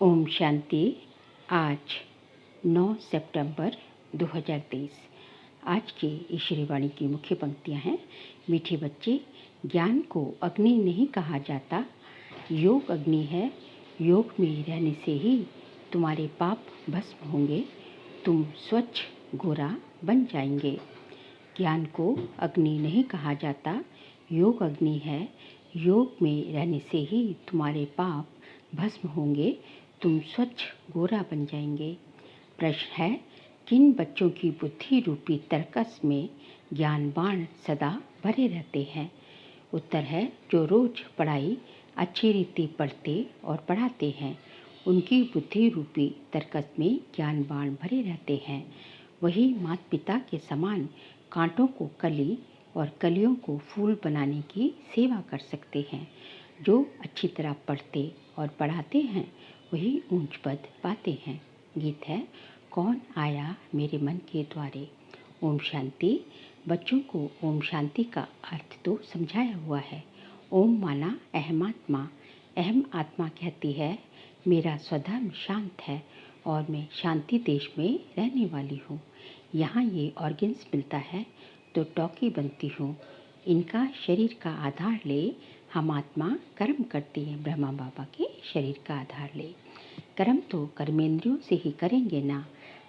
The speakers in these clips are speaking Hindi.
ओम शांति। आज 9 सितंबर 2023। आज के ईश्वरी वाणी की मुख्य पंक्तियां हैं। मीठे बच्चे, ज्ञान को अग्नि नहीं कहा जाता, योग अग्नि है। योग में रहने से ही तुम्हारे पाप भस्म होंगे, तुम स्वच्छ गोरा बन जाएंगे। ज्ञान को अग्नि नहीं कहा जाता, योग अग्नि है। योग में रहने से ही तुम्हारे पाप भस्म होंगे, तुम स्वच्छ गोरा बन जाएंगे। प्रश्न है, किन बच्चों की बुद्धि रूपी तर्कस में ज्ञान बाण सदा भरे रहते हैं? उत्तर है, जो रोज पढ़ाई अच्छी रीति पढ़ते और पढ़ाते हैं, उनकी बुद्धि रूपी तर्कस में ज्ञान बाण भरे रहते हैं। वही माता पिता के समान कांटों को कली और कलियों को फूल बनाने की सेवा कर सकते हैं। जो अच्छी तरह पढ़ते और पढ़ाते हैं, वही ऊंच पद पाते हैं। गीत है, कौन आया मेरे मन के द्वारे। ओम शांति। बच्चों को ओम शांति का अर्थ तो समझाया हुआ है। ओम माना अहम आत्मा। अहम आत्मा कहती है, मेरा स्वधर्म शांत है और मैं शांति देश में रहने वाली हूँ। यहाँ ये ऑर्गन्स मिलता है तो टॉकी बनती हूँ। इनका शरीर का आधार ले हम आत्मा कर्म करती हैं। ब्रह्मा बाबा के शरीर का आधार ले कर्म तो कर्मेंद्रियों से ही करेंगे ना।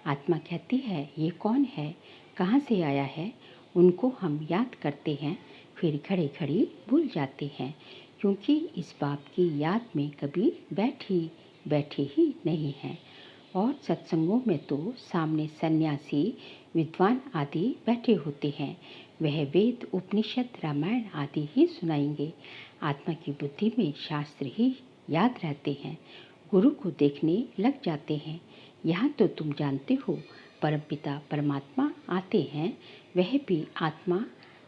आत्मा कहती है, ये कौन है, कहाँ से आया है। उनको हम याद करते हैं, फिर घड़ी घड़ी भूल जाते हैं, क्योंकि इस बाप की याद में कभी बैठे ही नहीं हैं। और सत्संगों में तो सामने सन्यासी विद्वान आदि बैठे होते हैं। वह वेद उपनिषद रामायण आदि ही सुनाएंगे। आत्मा की बुद्धि में शास्त्र ही याद रहते हैं। गुरु को देखने लग जाते हैं। यहाँ तो तुम जानते हो, परमपिता परमात्मा आते हैं। वह भी आत्मा,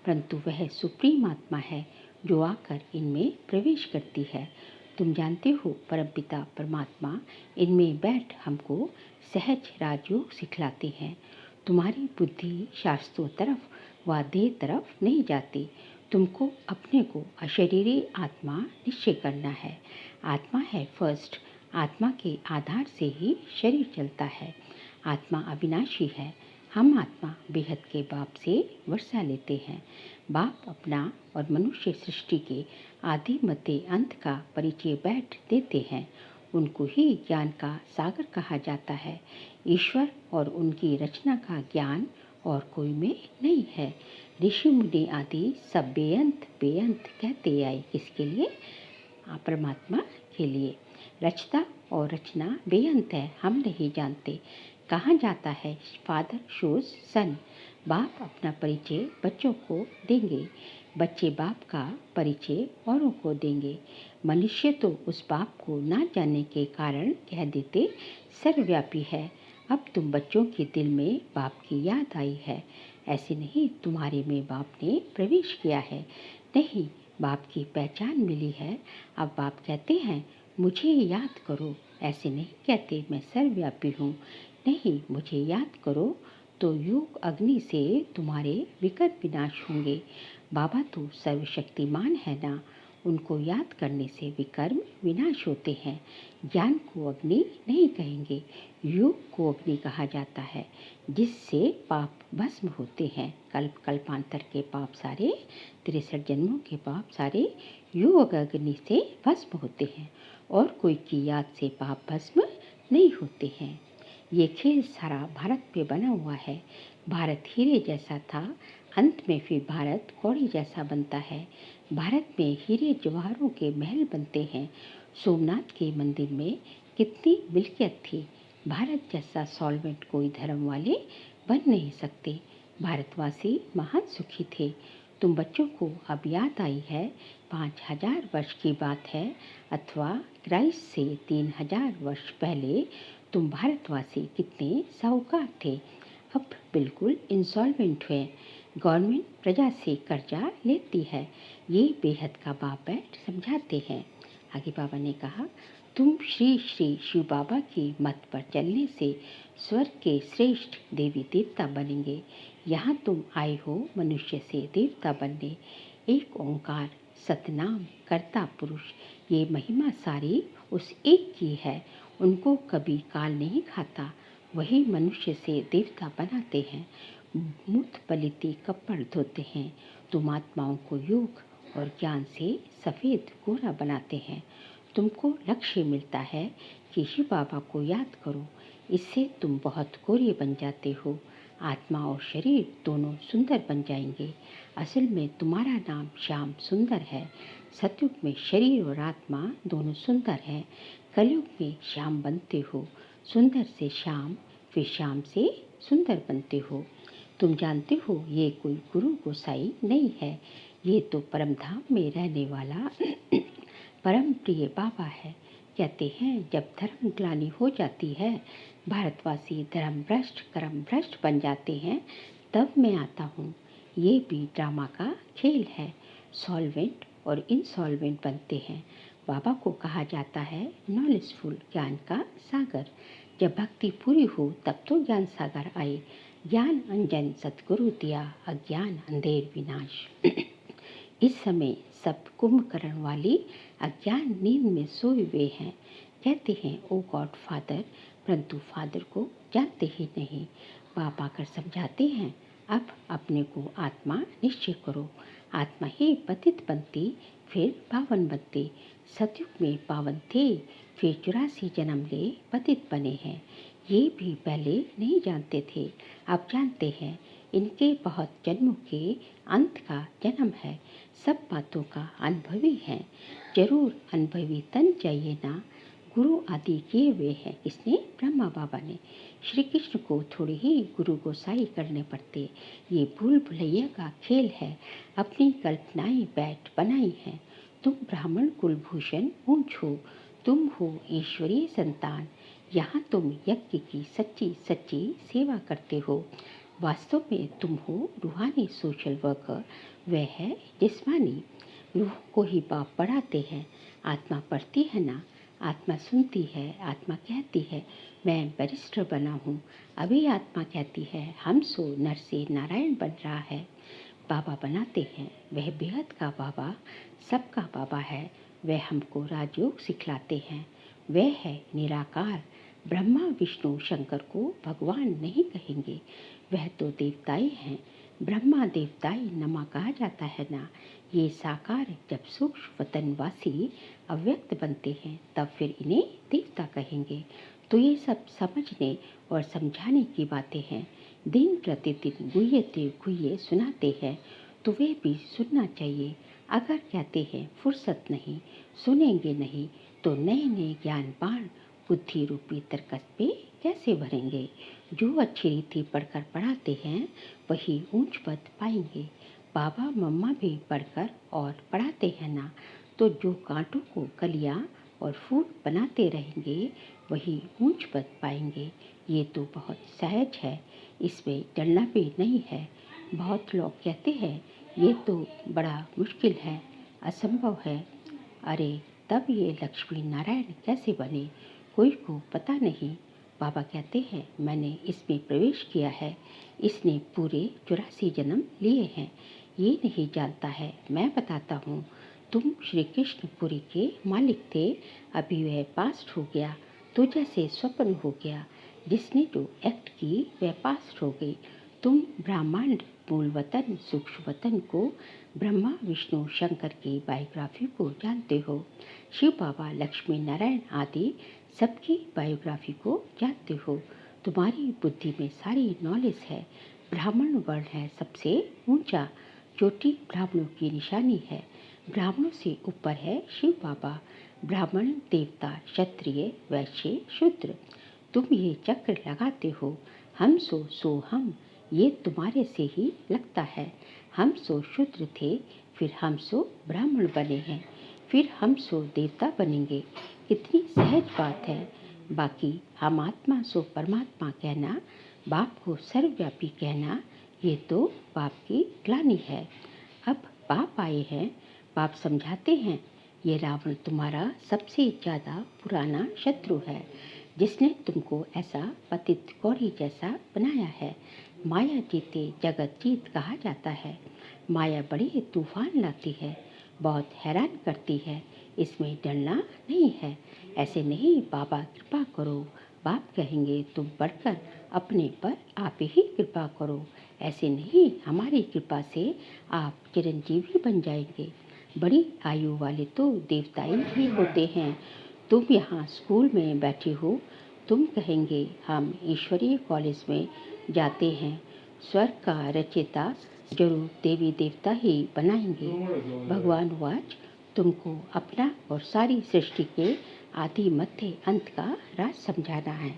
परंतु वह सुप्रीम आत्मा है जो आकर इनमें प्रवेश करती है। तुम जानते हो, परमपिता परमात्मा इनमें बैठ हमको सहज राजयोग सिखलाते हैं। तुम्हारी बुद्धि शास्त्रों तरफ व देह तरफ नहीं जाती। तुमको अपने को अशरीरी आत्मा निश्चय करना है। आत्मा है फर्स्ट। आत्मा के आधार से ही शरीर चलता है। आत्मा अविनाशी है। हम आत्मा बेहद के बाप से वर्षा लेते हैं। बाप अपना और मनुष्य सृष्टि के आदि मध्य अंत का परिचय बैठ देते हैं। उनको ही ज्ञान का सागर कहा जाता है। ईश्वर और उनकी रचना का ज्ञान और कोई में नहीं है। ऋषि मुनि आदि सब बेअंत कहते आए। किसके लिए? परमात्मा के लिए। रचता और रचना बेअंत है, हम नहीं जानते कहाँ जाता है। फादर शोज सन। बाप अपना परिचय बच्चों को देंगे, बच्चे बाप का परिचय औरों को देंगे। मनुष्य तो उस बाप को ना जानने के कारण कह देते सर्वव्यापी है। अब तुम बच्चों के दिल में बाप की याद आई है। ऐसे नहीं, तुम्हारे में बाप ने प्रवेश किया है। नहीं, बाप की पहचान मिली है। अब बाप कहते हैं, मुझे याद करो। ऐसे नहीं कहते मैं सर्वव्यापी हूँ। नहीं, मुझे याद करो तो योग अग्नि से तुम्हारे विकट विनाश होंगे। बाबा तो सर्वशक्तिमान है ना, उनको याद करने से विकर्म विनाश होते हैं। ज्ञान को अग्नि नहीं कहेंगे, योग को अग्नि कहा जाता है, जिससे पाप भस्म होते हैं। कल्पांतर के पाप सारे, 63 जन्मों के पाप सारे योग अग्नि से भस्म होते हैं और कोई की याद से पाप भस्म नहीं होते हैं। ये खेल सारा भारत पे बना हुआ है। भारत हीरे जैसा था, अंत में फिर भारत कौड़ी जैसा बनता है। भारत में हीरे जवाहरों के महल बनते हैं। सोमनाथ के मंदिर में कितनी मिल्कियत थी। भारत जैसा सॉल्वेंट कोई धर्म वाले बन नहीं सकते। भारतवासी महान सुखी थे। तुम बच्चों को अब याद आई है, 5000 वर्ष की बात है, अथवा क्राइस्ट से 3000 वर्ष पहले तुम भारतवासी कितने साहूकार थे। अब बिल्कुल इंसॉल्वेंट हुए। गवर्नमेंट प्रजा से कर्जा लेती है। ये बेहद का बाप बैठ समझाते हैं। आगे बाबा ने कहा, तुम श्री श्री शिव बाबा की मत पर चलने से स्वर्ग के श्रेष्ठ देवी देवता बनेंगे। यहाँ तुम आए हो मनुष्य से देवता बनने। एक ओंकार सतनाम करता पुरुष, ये महिमा सारी उस एक की है। उनको कभी काल नहीं खाता, वही मनुष्य से देवता बनाते हैं। मूत पलिती कपड़ धोते हैं, तुम आत्माओं को योग और ज्ञान से सफ़ेद गोरा बनाते हैं। तुमको लक्ष्य मिलता है कि शिव बाबा को याद करो, इससे तुम बहुत गोरे बन जाते हो। आत्मा और शरीर दोनों सुंदर बन जाएंगे। असल में तुम्हारा नाम श्याम सुंदर है। सतयुग में शरीर और आत्मा दोनों सुंदर हैं। कलयुग में श्याम बनते हो, सुंदर से श्याम, फिर श्याम से सुंदर बनते हो। तुम जानते हो ये कोई गुरु गोसाई नहीं है, ये तो परम धाम में रहने वाला परम प्रिय बाबा है। कहते हैं जब धर्म ग्लानि हो जाती है, भारतवासी धर्म भ्रष्ट कर्म भ्रष्ट बन जाते हैं, तब मैं आता हूँ। ये भी ड्रामा का खेल है। सॉल्वेंट और इनसॉल्वेंट बनते हैं। बाबा को कहा जाता है नॉलेजफुल, ज्ञान का सागर। जब भक्ति पूरी हो तब तो ज्ञान सागर आए। ज्ञान अंजन सतगुरु दिया, अज्ञान अंधेर विनाश। इस समय सब कुंभकर्ण वाली अज्ञान नींद में सोए हुए हैं। कहते हैं ओ गॉड फादर, परंतु फादर को जानते ही नहीं। बाप आकर समझाते हैं अब अपने को आत्मा निश्चय करो। आत्मा ही पतित बनती, फिर पावन बनते। सतयुग में पावन थे, फिर 84 जन्म ले पतित बने हैं। ये भी पहले नहीं जानते थे, अब जानते हैं। इनके बहुत जन्मों के अंत का जन्म है। सब बातों का अनुभवी है। जरूर अनुभवी तन चाहिए ना। गुरु आदि किए हुए हैं इसने ब्रह्मा बाबा ने। श्री कृष्ण को थोड़े ही गुरु गोसाई करने पड़ते। ये भूल भुलैया का खेल है। अपनी कल्पनाएं बैठ बनाई हैं। तुम ब्राह्मण कुलभूषण ऊंच हो, तुम हो ईश्वरीय संतान। यहाँ तुम यज्ञ की सच्ची सच्ची सेवा करते हो। वास्तव में तुम हो रूहानी सोशल वर्कर, वह है जिस्मानी। रूह को ही बाप पढ़ाते हैं। आत्मा पढ़ती है ना, आत्मा सुनती है, आत्मा कहती है मैं बैरिस्टर बना हूँ। अभी आत्मा कहती है हम सो नर से नारायण बन रहा है। बाबा बनाते हैं, वह बेहद का बाबा, सबका बाबा है। वह हमको राजयोग सिखलाते हैं। वह है निराकार। ब्रह्मा विष्णु शंकर को भगवान नहीं कहेंगे, वह तो देवताएं हैं। ब्रह्मा देवताएं नमा कहा जाता है ना। ये साकार जब सूक्ष्म वतनवासी अव्यक्त बनते हैं तब फिर इन्हें देवता कहेंगे। तो ये सब समझने और समझाने की बातें हैं। दिन प्रतिदिन गुह्यते गुह्य सुनाते हैं, तो वे भी सुनना चाहिए। अगर कहते हैं फुर्सत नहीं, सुनेंगे नहीं, तो नए नए ज्ञान बाण बुद्धि रूपी तर्कस पे कैसे भरेंगे। जो अच्छी रीति पढ़कर पढ़ाते हैं वही ऊंच पद पाएंगे। बाबा मम्मा भी पढ़कर और पढ़ाते हैं ना, तो जो कांटों को कलियां और फूल बनाते रहेंगे वही ऊंच पद पाएंगे। ये तो बहुत सहज है, इसमें डरना भी नहीं है। बहुत लोग कहते हैं ये तो बड़ा मुश्किल है, असंभव है। अरे तब ये लक्ष्मी नारायण कैसे बने, कोई को पता नहीं। बाबा कहते हैं मैंने इसमें प्रवेश किया है, इसने पूरे 84 जन्म लिए हैं। ये नहीं जानता है, मैं बताता हूँ। तुम श्री कृष्णपुरी के मालिक थे, अभी वह पास्ट हो गया, तो जैसे स्वप्न हो गया। जिसने जो एक्ट की वह पास्ट हो गई। तुम ब्रह्मांड मूल वतन सूक्ष्म वतन को, ब्रह्मा विष्णु शंकर की बायोग्राफी को जानते हो। शिव बाबा लक्ष्मी नारायण आदि सबकी बायोग्राफी को जानते हो। तुम्हारी बुद्धि में सारी नॉलेज है। ब्राह्मण वर्ण है सबसे ऊंचा, चोटी ब्राह्मणों की निशानी है। ब्राह्मणों से ऊपर है शिव बाबा। ब्राह्मण देवता क्षत्रिय वैश्य शूद्र। तुम ये चक्र लगाते हो, हम सो हम, ये तुम्हारे से ही लगता है। हम सो शूद्र थे, फिर हम सो ब्राह्मण बने हैं, फिर हम सो देवता बनेंगे। कितनी सहज बात है। बाकी हम आत्मा सो परमात्मा कहना, बाप को सर्वव्यापी कहना, ये तो बाप की ग्लानि है। अब बाप आए हैं, बाप समझाते हैं ये रावण तुम्हारा सबसे ज़्यादा पुराना शत्रु है, जिसने तुमको ऐसा पतित कौड़ी जैसा बनाया है। माया जीते जगत जीत कहा जाता है। माया बड़ी तूफान लाती है, बहुत हैरान करती है। इसमें डरना नहीं है। ऐसे नहीं, बाबा कृपा करो। बाप कहेंगे तुम पढ़कर अपने पर आप ही कृपा करो। ऐसे नहीं, हमारी कृपा से आप चिरंजीवी बन जाएंगे। बड़ी आयु वाले तो देवताई ही होते हैं। तुम यहाँ स्कूल में बैठे हो, तुम कहेंगे हम ईश्वरीय कॉलेज में जाते हैं। स्वर्ग का रचयिता जरूर देवी देवता ही बनाएंगे। भगवान वाच, तुमको अपना और सारी सृष्टि के आदि मध्य अंत का राज समझाना है।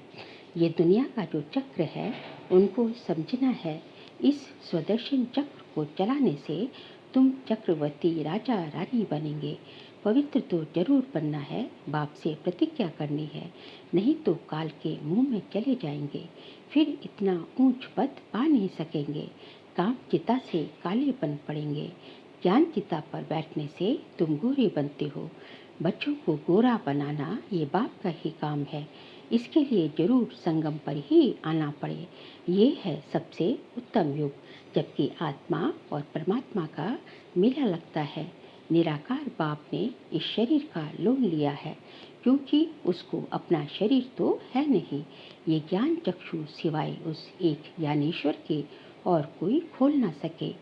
ये दुनिया का जो चक्र है उनको समझना है। इस स्वदर्शन चक्र को चलाने से तुम चक्रवर्ती राजा रानी बनेंगे। पवित्र तो जरूर बनना है, बाप से प्रतिज्ञा करनी है, नहीं तो काल के मुंह में चले जाएंगे। फिर इतना ऊंच पद पा नहीं सकेंगे। काम चिता से काले बन पड़ेंगे। ज्ञान चिता पर बैठने से तुम गोरे बनते हो। बच्चों को गोरा बनाना ये बाप का ही काम है। इसके लिए जरूर संगम पर ही आना पड़े। ये है सबसे उत्तम युग, जबकि आत्मा और परमात्मा का मेला लगता है। निराकार बाप ने इस शरीर का लोन लिया है, क्योंकि उसको अपना शरीर तो है नहीं। ये ज्ञान चक्षु सिवाय उस एक ज्ञानेश्वर के और कोई खोल ना सके।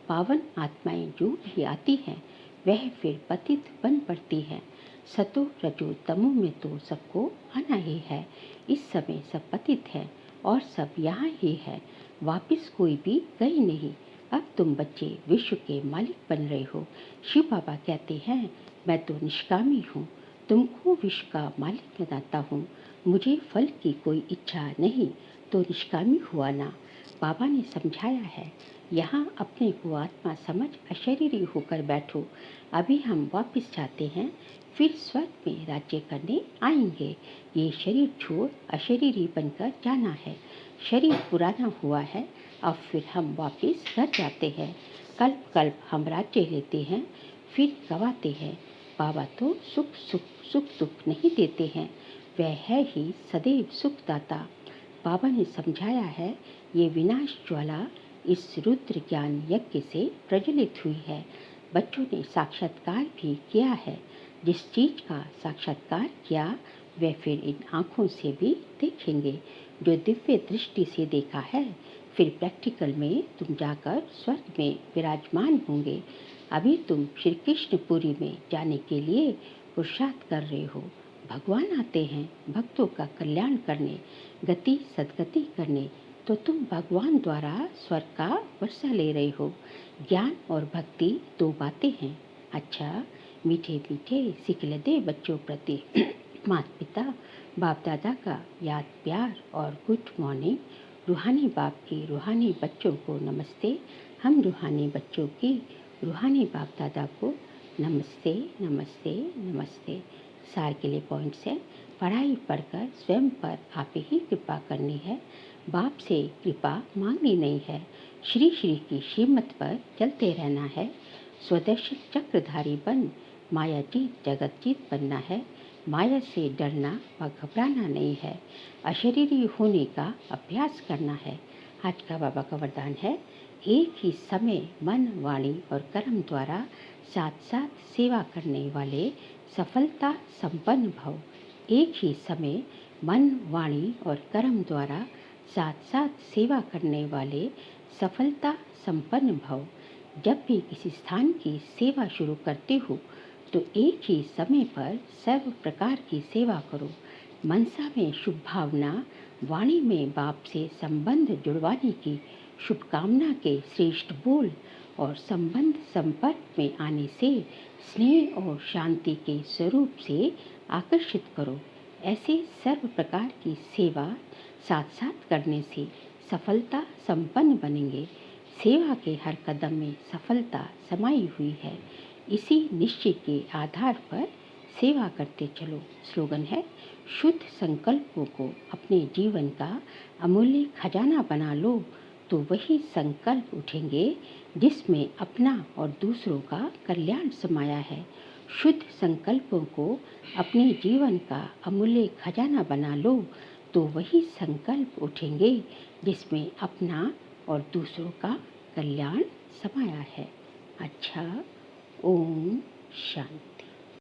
पावन आत्माएं जो भी आती हैं वह फिर पतित बन पड़ती हैं। सतो रजो तमो में तो सबको आना ही है। इस समय सब पतित हैं और सब यहाँ ही है, वापिस कोई भी गए नहीं। अब तुम बच्चे विश्व के मालिक बन रहे हो। शिव बाबा कहते हैं मैं तो निष्कामी हूँ, तुमको विश्व का मालिक बनाता हूँ। मुझे फल की कोई इच्छा नहीं, तो निष्कामी हुआ ना। बाबा ने समझाया है, यहाँ अपने को आत्मा समझ अशरीरी होकर बैठो। अभी हम वापस जाते हैं, फिर स्वर्ग में राज्य करने आएंगे। ये शरीर छोड़ अशरीरी बनकर जाना है। शरीर पुराना हुआ है, अब फिर हम वापस घर जाते हैं। कल्प कल्प हम राज्य लेते हैं, फिर गवाते हैं। बाबा तो सुख दुख नहीं देते हैं, वह है ही सदैव सुखदाता। बाबा ने समझाया है, ये विनाश ज्वाला इस रुद्र ज्ञान यज्ञ से प्रज्वलित हुई है। बच्चों ने साक्षात्कार भी किया है। जिस चीज का साक्षात्कार किया वे फिर इन आँखों से भी देखेंगे। जो दिव्य दृष्टि से देखा है, फिर प्रैक्टिकल में तुम जाकर स्वर्ग में विराजमान होंगे। अभी तुम श्री कृष्णपुरी में जाने के लिए पुरुषार्थ कर रहे हो। भगवान आते हैं भक्तों का कल्याण करने, गति सदगति करने, तो तुम भगवान द्वारा स्वर्ग का वर्षा ले रहे हो। ज्ञान और भक्ति दो बातें हैं। अच्छा, मीठे मीठे सिखले दे बच्चों प्रति माता पिता बाप दादा का याद प्यार और गुड मॉर्निंग। रूहानी बाप की रूहानी बच्चों को नमस्ते। हम रूहानी बच्चों की रूहानी बाप दादा को नमस्ते नमस्ते नमस्ते। सार के लिए पॉइंट्स है, पढ़ाई पढ़कर स्वयं पर आप ही कृपा करनी है, बाप से कृपा मांगनी नहीं है। श्री श्री की श्रीमत पर चलते रहना है। स्वदर्शन चक्रधारी बन मायाजीत जगतजीत बनना है। माया से डरना व घबराना नहीं है, अशरीरी होने का अभ्यास करना है। आज का बाबा का वरदान है, एक ही समय मन वाणी और कर्म द्वारा साथ साथ सेवा करने वाले सफलता संपन्न भव। एक ही समय मन वाणी और कर्म द्वारा साथ साथ सेवा करने वाले सफलता संपन्न भव। जब भी किसी स्थान की सेवा शुरू करते हो तो एक ही समय पर सर्व प्रकार की सेवा करो। मनसा में शुभ भावना, वाणी में बाप से संबंध जुड़वाने की शुभकामना के श्रेष्ठ बोल और संबंध संपर्क में आने से स्नेह और शांति के स्वरूप से आकर्षित करो। ऐसे सर्व प्रकार की सेवा साथ साथ करने से सफलता संपन्न बनेंगे। सेवा के हर कदम में सफलता समाई हुई है। इसी निश्चय के आधार पर सेवा करते चलो। स्लोगन है, शुद्ध संकल्पों को अपने जीवन का अमूल्य खजाना बना लो, तो वही संकल्प उठेंगे जिसमें अपना और दूसरों का कल्याण समाया है। शुद्ध संकल्पों को अपने जीवन का अमूल्य खजाना बना लो, तो वही संकल्प उठेंगे जिसमें अपना और दूसरों का कल्याण समाया है। अच्छा, ओम शांति।